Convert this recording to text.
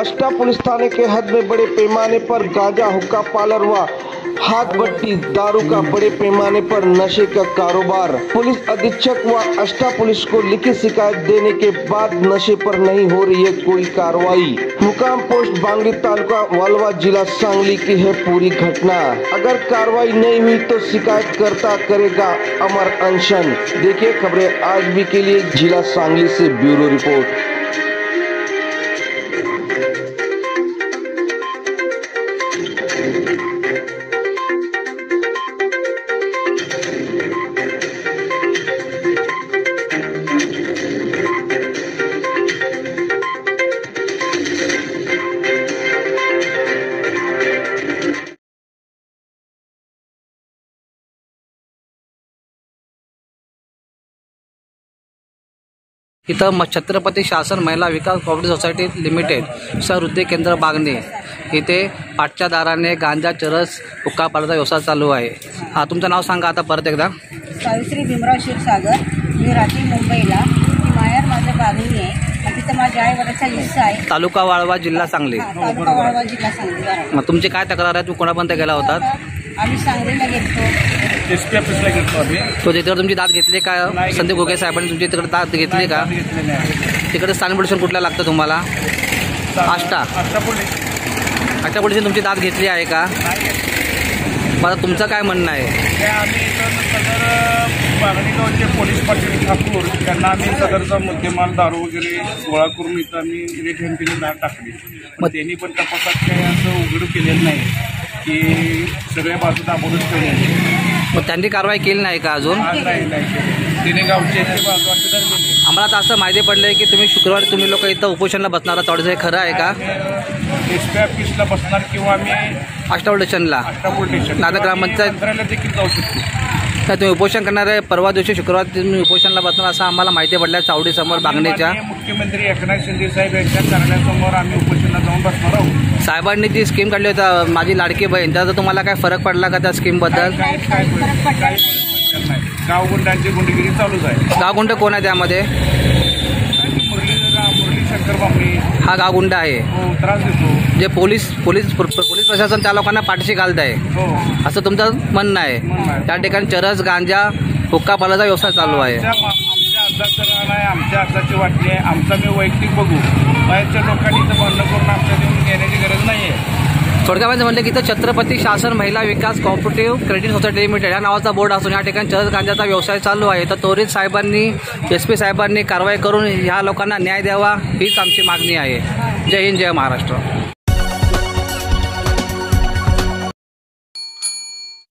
अष्टा police थाने के हद में बड़े पैमाने पर गांजा, हुक्का पार्लर व हाथ भट्टी दारू का बड़े पैमाने पर नशे का कारोबार। पुलिस अधीक्षक व अष्टा पुलिस को लिखित शिकायत देने के बाद नशे पर नहीं हो रही है कोई कार्रवाई। मुकाम पोस्ट बांगड़ी तालुका वालवा जिला सांगली की है पूरी घटना। अगर कार्रवाई नहीं हुई तो शिकायतकर्ता करेगा अमर अनशन। देखिए खबरें आज भी के लिए जिला सांगली से ब्यूरो रिपोर्ट। इथं छत्रपती शासन महिला विकास कोऑपरेटिव्ह सोसायटी लिमिटेड सहृदय केंद्र बागणे इथे पाठच्या दाराने गांजा, चरस, हुक्का पार्लरचा व्यवसाय चालू आहे। हा तुमचं नाव सांगा आता परत एकदा। सावित्री भीमराव क्षीरसागर। मी राहते मुंबईला। माहेर माझं बागणी आहे आणि तिथं माझ्या आईवडिलांचा हिस्सा आहे। तालुका वाळवा जिल्हा सांगली। तालुका वाळवा जिल्हा सांगली। मग तुमची काय तक्रार आहे? तू कोणापर्यंत गेला होतात? आम्ही सांगलीला गेलो, एसपी ऑफिसला गेलो आम्ही। तो तिकडे तुमची दाद घेतली का? संदीप घोगे साहेबांनी तुमची तिकडे दाद घेतली का? तिकडे स्थानिक पोलिस कुठला लागतं तुम्हाला? आष्टा पोलिस तुमची दाद घेतली आहे का? बरं, तुमचं काय म्हणणं आहे? आम्ही सदर बागणीगावचे पोलीस पाटील ठाकूर त्यांना आम्ही सदरचा मुद्देमाल दारू वगैरे गोळा करून इथं आम्ही रेट हँडीने दार टाकली। मग त्यांनी पण तपासात काही असं उघड केलेलं नाही की सगळ्या बाजू दाबूनच ठेवले। मग त्यांनी कारवाई केली नाही का अजून? तिने गावचे बाजू आम्हाला तर असं माहिती पडलंय की शुक्रवारी तुम्ही लोक इथं उपोषणला बसणार आहात, थोडंसं हे खरं आहे का? एसपी ऑफिसला बसणार किंवा आम्ही आष्टा पोलीस स्टेशनला आता ग्रामपंचायत देखील जाऊ शकतो। काय तुम्ही उपोषण करणार आहे? परवा दिवशी शुक्रवारी तुम्ही उपोषणला बसणार असं आम्हाला माहिती पडलं चावडी समोर बागणीच्या। मुख्यमंत्री एकनाथ शिंदे साहेब यांच्या कार्यालयासमोर आम्ही उपोषणाला जाऊन बसणार आहोत। साहेबांनी जी स्कीम काढली होती माझी लाडकी बहीण, त्याचा तुम्हाला काय फरक पडला का त्या स्कीम बद्दल? गावगुंडांची गुंडगिरी चालूच आहे। गावगुंड कोण आहे त्यामध्ये? मुरली शंकर बांगडी हा गावगुंड आहे। हो, त्रास देतो। जे पोलीस प्रशासन त्या लोकांना पाठीशी घालत आहे असं तुमचं म्हणणं आहे? त्या ठिकाणी चरस, गांजा, हुक्का पार्लरचा व्यवसाय चालू आहे। आमच्या अर्जाची वाटणी आहे। आमचा मी वैयक्तिक बघू, बाहेरच्या लोकांनी तर बंद करून आमच्या देऊन घेण्याची गरज नाही आहे। थोडक्यामध्ये म्हणलं की इथं छत्रपती शासन महिला विकास कोऑपरेटिव्ह क्रेडिट सोसायटी लिमिटेड या नावाचा बोर्ड असून या ठिकाणी चरस, गांजाचा व्यवसाय चालू आहे। तर त्वरित साहेबांनी, एसपी साहेबांनी कारवाई करून ह्या लोकांना न्याय द्यावा हीच आमची मागणी आहे। जय हिंद, जय महाराष्ट्र।